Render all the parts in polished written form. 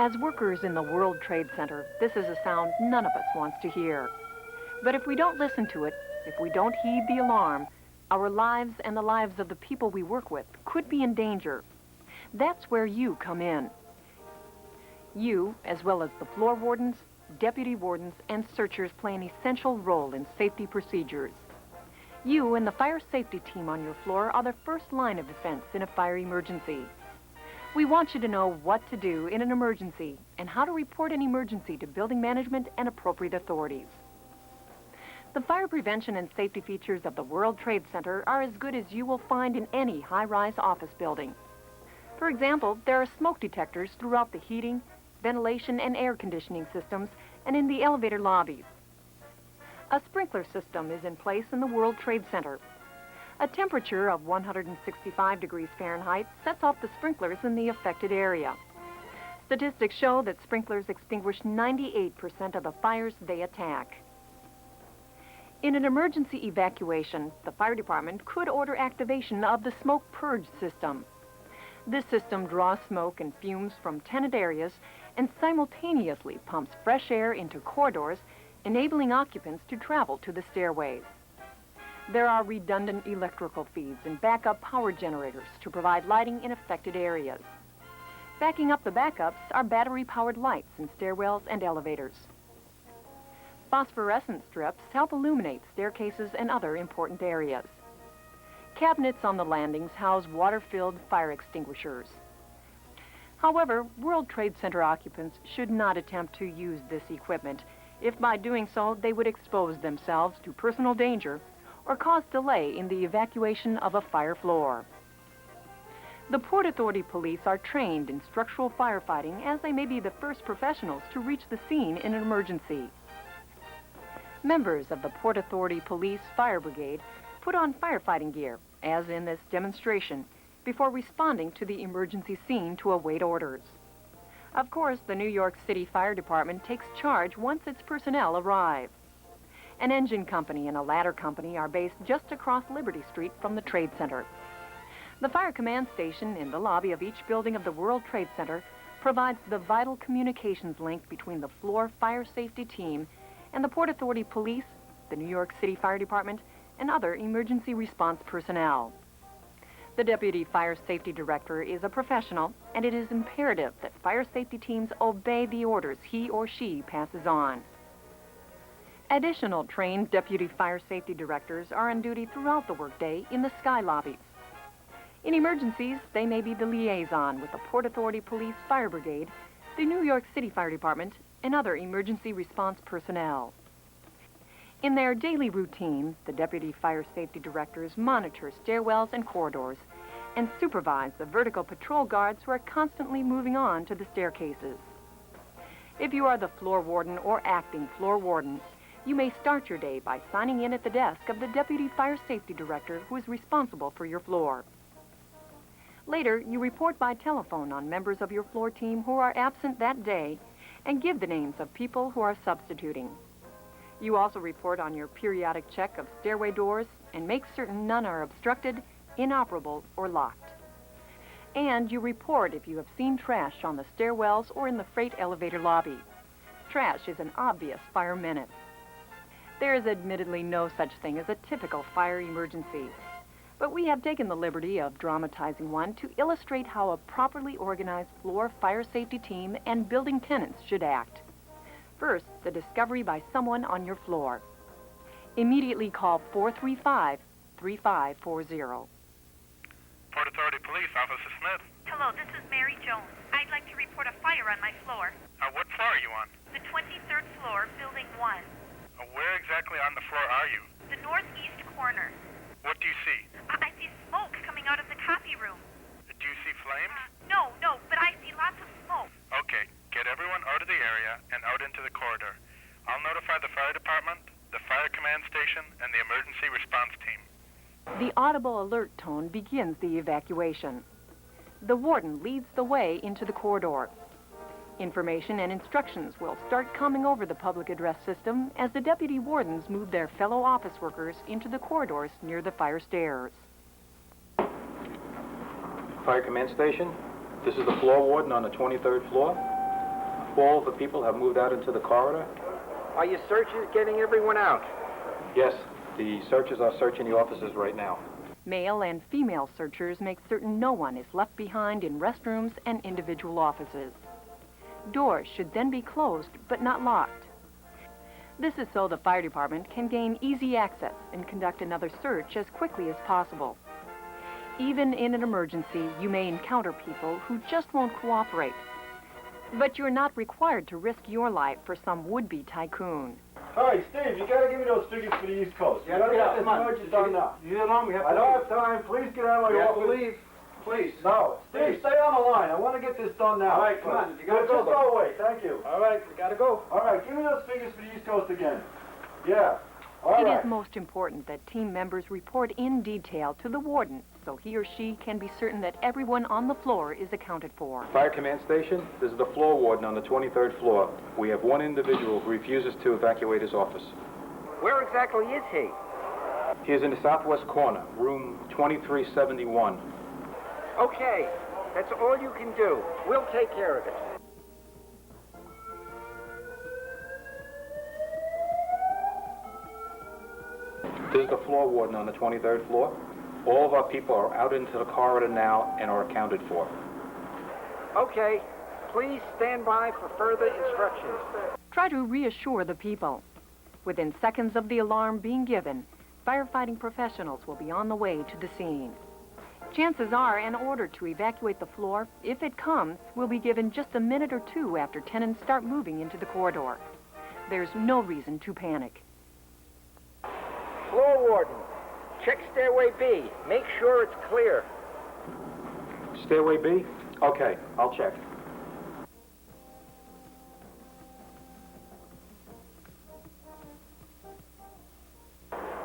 As workers in the World Trade Center, this is a sound none of us wants to hear. But if we don't listen to it, if we don't heed the alarm, our lives and the lives of the people we work with could be in danger. That's where you come in. You, as well as the floor wardens, deputy wardens, and searchers, play an essential role in safety procedures. You and the fire safety team on your floor are the first line of defense in a fire emergency. We want you to know what to do in an emergency and how to report an emergency to building management and appropriate authorities. The fire prevention and safety features of the World Trade Center are as good as you will find in any high-rise office building. For example, there are smoke detectors throughout the heating, ventilation, and air conditioning systems and in the elevator lobbies. A sprinkler system is in place in the World Trade Center. A temperature of 165 degrees Fahrenheit sets off the sprinklers in the affected area. Statistics show that sprinklers extinguish 98% of the fires they attack. In an emergency evacuation, the fire department could order activation of the smoke purge system. This system draws smoke and fumes from tenant areas and simultaneously pumps fresh air into corridors, enabling occupants to travel to the stairways. There are redundant electrical feeds and backup power generators to provide lighting in affected areas. Backing up the backups are battery-powered lights in stairwells and elevators. Phosphorescent strips help illuminate staircases and other important areas. Cabinets on the landings house water-filled fire extinguishers. However, World Trade Center occupants should not attempt to use this equipment, if by doing so they would expose themselves to personal danger or cause delay in the evacuation of a fire floor. The Port Authority police are trained in structural firefighting, as they may be the first professionals to reach the scene in an emergency. Members of the Port Authority Police Fire Brigade put on firefighting gear, as in this demonstration, before responding to the emergency scene to await orders. Of course, the New York City Fire Department takes charge once its personnel arrive. An engine company and a ladder company are based just across Liberty Street from the Trade Center. The Fire Command Station in the lobby of each building of the World Trade Center provides the vital communications link between the floor fire safety team and the Port Authority Police, the New York City Fire Department, and other emergency response personnel. The Deputy Fire Safety Director is a professional, and it is imperative that fire safety teams obey the orders he or she passes on. Additional trained Deputy Fire Safety Directors are on duty throughout the workday in the sky lobbies. In emergencies, they may be the liaison with the Port Authority Police Fire Brigade, the New York City Fire Department, and other emergency response personnel. In their daily routine, the Deputy Fire Safety Directors monitor stairwells and corridors and supervise the vertical patrol guards who are constantly moving on to the staircases. If you are the floor warden or acting floor warden, you may start your day by signing in at the desk of the Deputy Fire Safety Director who is responsible for your floor. Later, you report by telephone on members of your floor team who are absent that day and give the names of people who are substituting. You also report on your periodic check of stairway doors and make certain none are obstructed, inoperable, or locked. And you report if you have seen trash on the stairwells or in the freight elevator lobby. Trash is an obvious fire menace. There is admittedly no such thing as a typical fire emergency, but we have taken the liberty of dramatizing one to illustrate how a properly organized floor fire safety team and building tenants should act. First, the discovery by someone on your floor. Immediately call 435-3540. Port Authority Police, Officer Smith. Hello, this is Mary Jones. I'd like to report a fire on my floor. What floor are you on? The 23rd floor, Building 1. Where exactly on the floor are you? The northeast corner. What do you see? I see smoke coming out of the copy room. Do you see flames? No, but I see lots of smoke. Okay, get everyone out of the area and out into the corridor. I'll notify the fire department, the fire command station, and the emergency response team. The audible alert tone begins the evacuation. The warden leads the way into the corridor. Information and instructions will start coming over the public address system as the deputy wardens move their fellow office workers into the corridors near the fire stairs. Fire Command Station, this is the floor warden on the 23rd floor. All the people have moved out into the corridor? Are your searchers getting everyone out? Yes, the searchers are searching the offices right now. Male and female searchers make certain no one is left behind in restrooms and individual offices. Doors should then be closed but not locked. This is so the fire department can gain easy access and conduct another search as quickly as possible. Even in an emergency, you may encounter people who just won't cooperate. But you're not required to risk your life for some would-be tycoon. All right, Steve, you gotta give me those figures for the East Coast. Yeah, You gotta yeah, get this come on. emergency done now. You get along, we have to I don't leave. have time. Please get out of my We have to office. leave. Please. No, Steve, Please. stay on the line. I want to get this done now. All right, come on. You gotta Just go, go away. Thank you. All right, we gotta go. All right, give me those figures for the East Coast again. Yeah. All It right. is most important that team members report in detail to the warden so he or she can be certain that everyone on the floor is accounted for. Fire command station, this is the floor warden on the 23rd floor. We have one individual who refuses to evacuate his office. Where exactly is he? He is in the southwest corner, room 2371. Okay, that's all you can do. We'll take care of it. This is the floor warden on the 23rd floor. All of our people are out into the corridor now and are accounted for. Okay, please stand by for further instructions. Try to reassure the people. Within seconds of the alarm being given, firefighting professionals will be on the way to the scene. Chances are an order to evacuate the floor, if it comes, will be given just a minute or two after tenants start moving into the corridor. There's no reason to panic. Floor warden, check stairway B. Make sure it's clear. Stairway B? Okay, I'll check.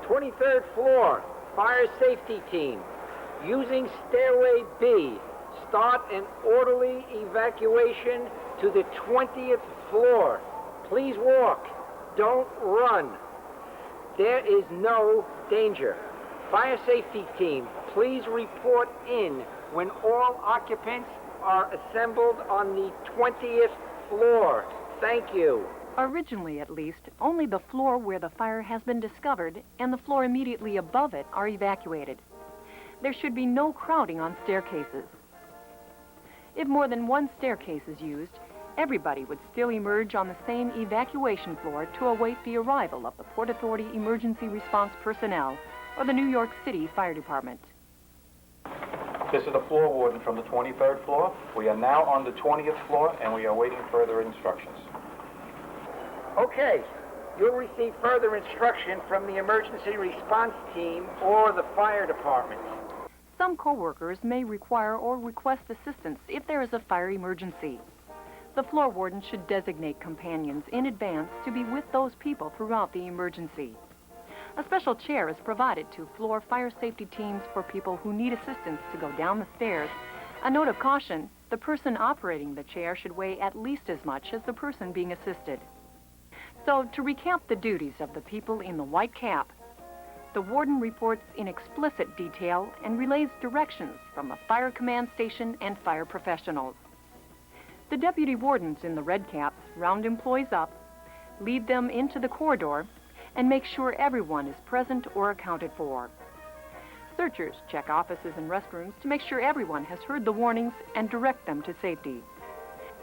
Twenty-third floor, fire safety team. Using stairway B, start an orderly evacuation to the 20th floor. Please walk. Don't run. There is no danger. Fire safety team, please report in when all occupants are assembled on the 20th floor. Thank you. Originally, at least, only the floor where the fire has been discovered and the floor immediately above it are evacuated. There should be no crowding on staircases. If more than one staircase is used, everybody would still emerge on the same evacuation floor to await the arrival of the Port Authority Emergency Response Personnel or the New York City Fire Department. This is the floor warden from the 23rd floor. We are now on the 20th floor and we are waiting further instructions. Okay, you'll receive further instruction from the emergency response team or the fire department. Some co-workers may require or request assistance if there is a fire emergency. The floor warden should designate companions in advance to be with those people throughout the emergency. A special chair is provided to floor fire safety teams for people who need assistance to go down the stairs. A note of caution, the person operating the chair should weigh at least as much as the person being assisted. So, to recap the duties of the people in the white cap, the warden reports in explicit detail and relays directions from the fire command station and fire professionals. The deputy wardens in the red caps round employees up, lead them into the corridor, and make sure everyone is present or accounted for. Searchers check offices and restrooms to make sure everyone has heard the warnings and direct them to safety.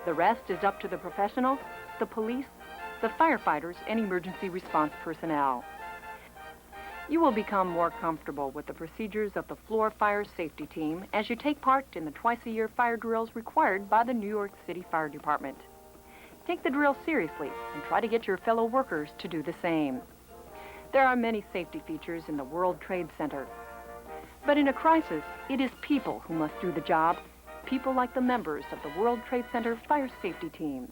The rest is up to the professionals, the police, the firefighters, and emergency response personnel. You will become more comfortable with the procedures of the floor fire safety team as you take part in the twice-a-year fire drills required by the New York City Fire Department. Take the drill seriously and try to get your fellow workers to do the same. There are many safety features in the World Trade Center. But in a crisis, it is people who must do the job, people like the members of the World Trade Center fire safety teams.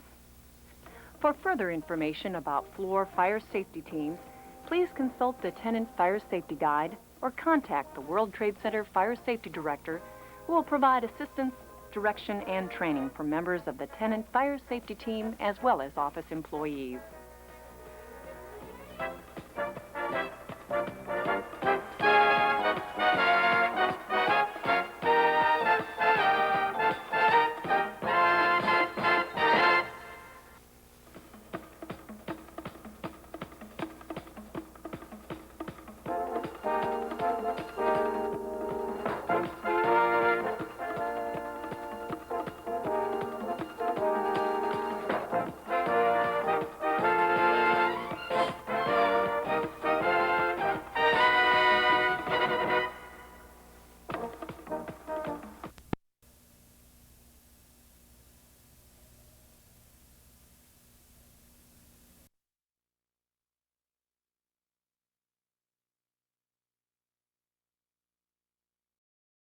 For further information about floor fire safety teams, please consult the Tenant Fire Safety Guide or contact the World Trade Center Fire Safety Director, who will provide assistance, direction, and training for members of the Tenant Fire Safety Team as well as office employees.